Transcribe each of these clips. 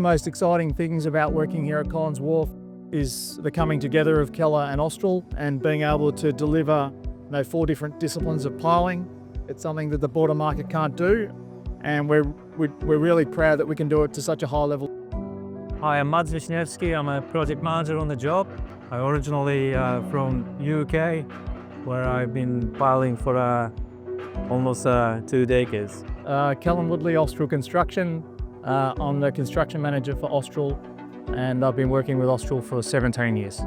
of the most exciting things about working here at Collins Wharf is the coming together of Keller and Austral and being able to deliver 4 different disciplines of piling. It's something that the broader market can't do, and we're really proud that we can do it to such a high level. Hi, I'm Mads Wisniewski. I'm a project manager on the job. I'm originally from UK, where I've been piling for almost 2 decades. Callum Woodley, Austral Construction. I'm the construction manager for Austral, and I've been working with Austral for 17 years.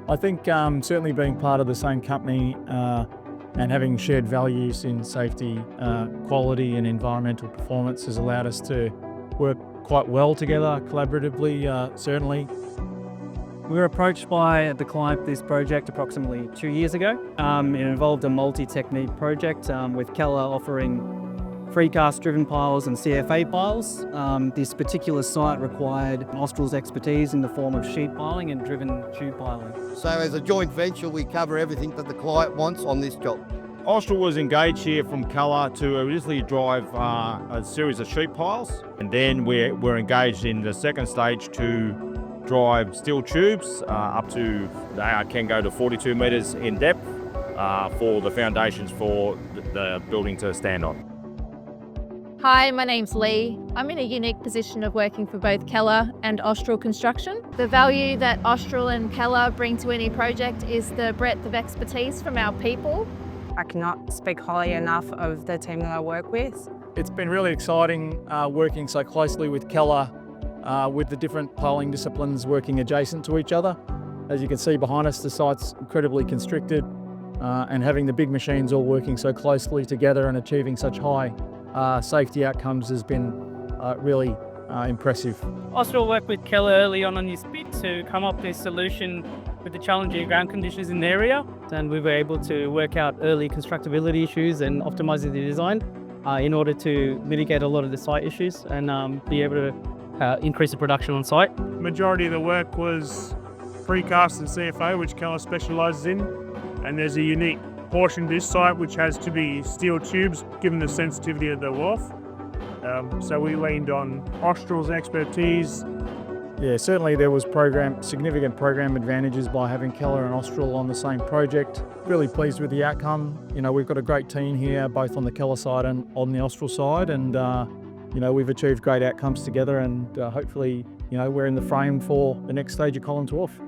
I think certainly being part of the same company and having shared values in safety, quality and environmental performance has allowed us to work quite well together, collaboratively, certainly. We were approached by the client for this project approximately 2 years ago. It involved a multi-technique project with Keller offering Precast driven piles and CFA piles. This particular site required Austral's expertise in the form of sheet piling and driven tube piling. So as a joint venture, we cover everything that the client wants on this job. Austral was engaged here from Keller to originally drive a series of sheet piles, and then we're engaged in the second stage to drive steel tubes up to, they can go to 42 metres in depth for the foundations for the building to stand on. Hi, my name's Lee. I'm in a unique position of working for both Keller and Austral Construction. The value that Austral and Keller bring to any project is the breadth of expertise from our people. I cannot speak highly enough of the team that I work with. It's been really exciting working so closely with Keller with the different piling disciplines working adjacent to each other. As you can see behind us, the site's incredibly constricted, and having the big machines all working so closely together and achieving such high safety outcomes has been really impressive. Austral worked with Keller early on this bid to come up with a solution with the challenging ground conditions in the area, and we were able to work out early constructability issues and optimising the design in order to mitigate a lot of the site issues and be able to increase the production on site. Majority of the work was Precast and CFA, which Keller specialises in, and there's a unique portion of this site which has to be steel tubes given the sensitivity of the wharf. So we leaned on Austral's expertise. Yeah, certainly there was significant program advantages by having Keller and Austral on the same project. Really pleased with the outcome. We've got a great team here, both on the Keller side and on the Austral side, and we've achieved great outcomes together, and hopefully we're in the frame for the next stage of Collins Wharf.